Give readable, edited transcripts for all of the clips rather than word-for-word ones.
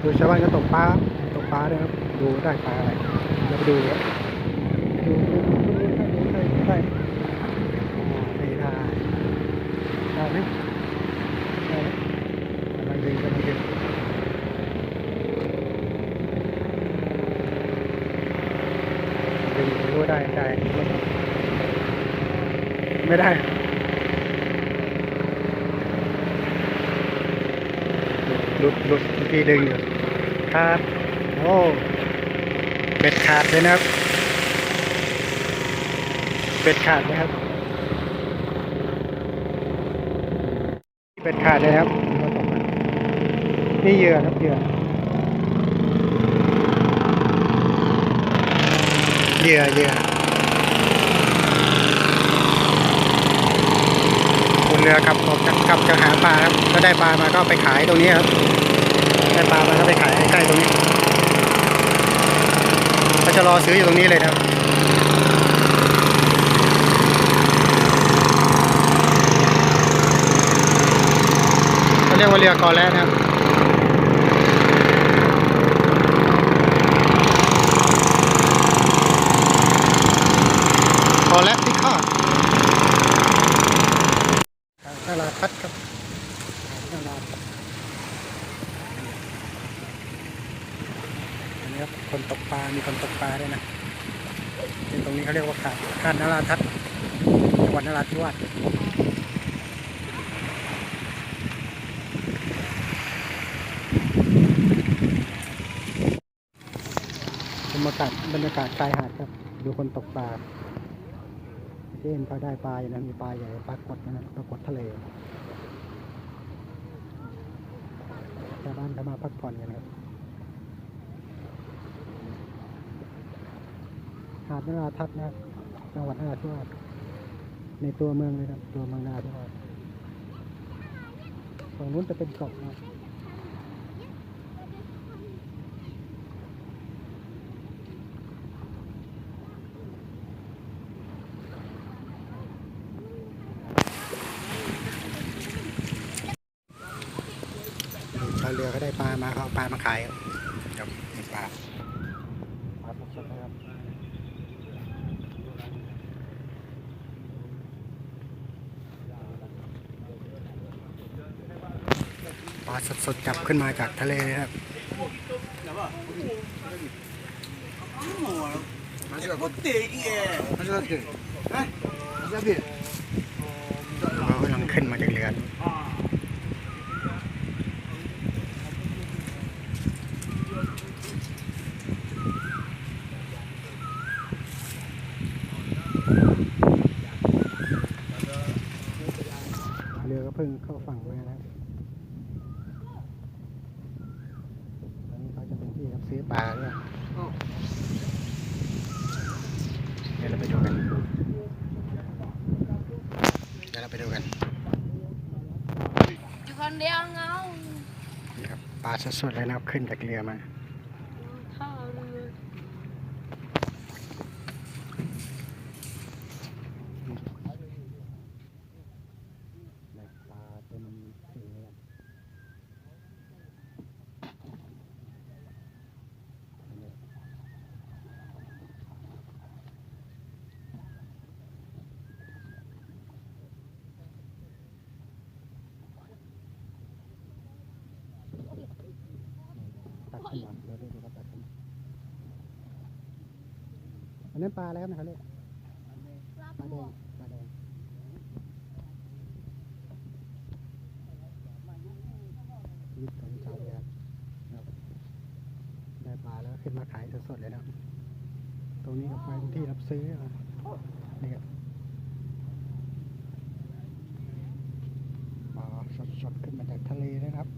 ดูชาวบ้านก็ตกปลาเลยครับดูได้ปลาอะไรเราไปดูครับดูได้ไม่ได้ได้ไหมได้ไหมกำลังดึงรู้ได้ไม่ได้หลุดเมื่อกี้ดึงอยู่ครับโอ้เบ็ดขาดเลยนะครับเบ็ดขาดนะครับเบ็ดขาดเลยครับนี่เหยื่อครับเหยื่อบนเรือกลับจะหาปลาครับก็ได้ปลามาก็ไปขายตรงนี้ครับได้ปลามาก็ไปขายใกล้ตรงนี้ก็จะรอซื้ออยู่ตรงนี้เลยครับเขาเรียกว่าเรือกอแล้วนะครับกอแล้วที่คาดนาราทัดครับนาราทัดอันนี้ครับคนตกปลามีคนตกปลาด้วยนะตรงนี้เขาเรียกว่าหาดนาราทัดจังหวัดนราธิวาสบรรยากาศชายหาดครับดูคนตกปลาเช่นเขาได้ปลาอย่างนั้นมีปลาใหญ่ปลากดนะปลากดทะเลชาวบ้านเขามาพักผ่อนกันครับหาดนราทัดนะครับจังหวัดนราธิวาสในตัวเมืองเลยครับตัวเมืองนราธิวาสฝั่งนู้นจะเป็นเกาะนะชาวเรือก็ได้ปลามาเขาเอาปลามาขายครับมีปลาสดๆนะครับปลาสดๆจับขึ้นมาจากทะเลครับเขากำลังขึ้นมาจากเรือก็เพิ่งเข้าฝั่งมาแล้วตอนนี้เขาจะเป็นที่รับซื้อปลาด้วยเดี๋ยวเราไปดูกันอยู่คนเดียวเงานี่ครับปลาสดๆเลยนะครับขึ้นจากเรือมาท่าเรือปลาเต็มสีเลยตัดขึ้นมาเดี๋ยวดูครับตัดขึ้นอันนั้นปลาอะไรครับเขาเรียกปลาแดงชีวิตของชาวเรือได้ปลาแล้วขึ้นมาขายสดๆเลยนะตรงนี้ก็เป็นที่รับซื้อนี่ครับปลาสดๆขึ้นมาจากทะเลนะครับ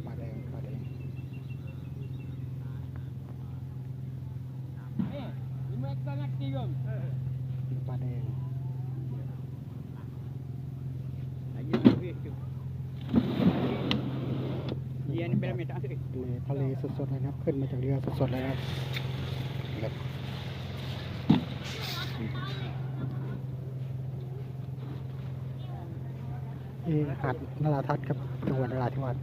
ปลาแดงปลาแดงทะเลสดๆเลยครับขึ้นมาจากเรือสดๆเลยครับ นี่หาดนราทัศน์ครับจังหวัดนราธิวาส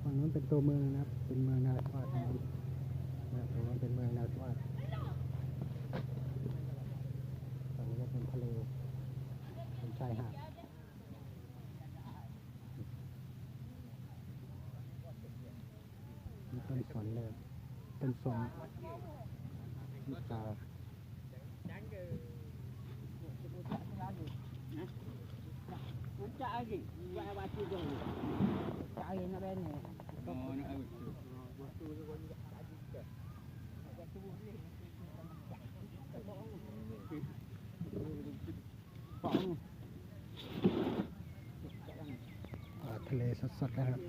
ฝั่งนู้นเป็นตัวเมืองนะครับเป็นเมืองนราธิวาสนะครับตรงนั้นเป็นเมืองนราธิวาสฝั่งนี้ก็เป็นทะเลเป็นชายหาดมีต้นสนเลยต้นสนมีตา ทะเลสดๆนะครับ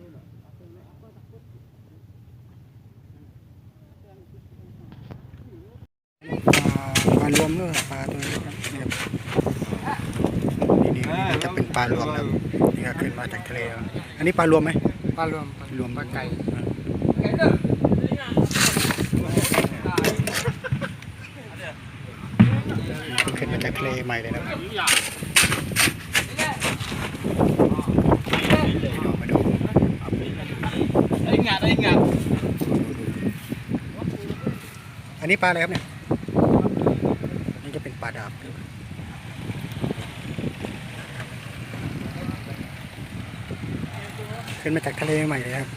ปลารวมด้วยปลาตัวนี้ครับนี่จะเป็นปลารวมนะครับนี่ก็ขึ้นมาจากทะเลแล้วอันนี้ปลารวมไหม ปลารวม รวม ปลาไก่ ขึ้นมาจากทะเลใหม่เลยนะครับมาดูอันนี้ปลาอะไรครับเนี่ยนี่จะเป็นปลาดาบขึ้นมาจากทะเลใหม่เลยครับ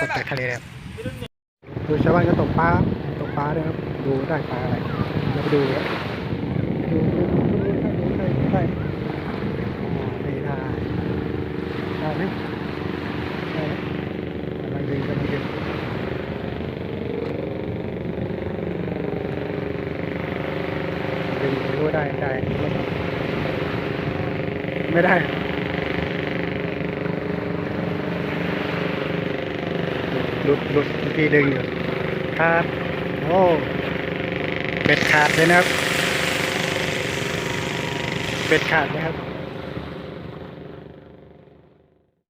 สดๆจากทะเลเลยครับดูชาวบ้านก็ตกปลาเลยครับดูได้ปลาอะไรเราไปดูครับดูได้ไม่ได้ได้ไหมได้ไหมกำลังดึงรู้ได้ไม่ได้หลุดเมื่อกี้ดึงอยู่ครับโอ้เบ็ดขาดเลยนะครับเบ็ดขาดนะครับ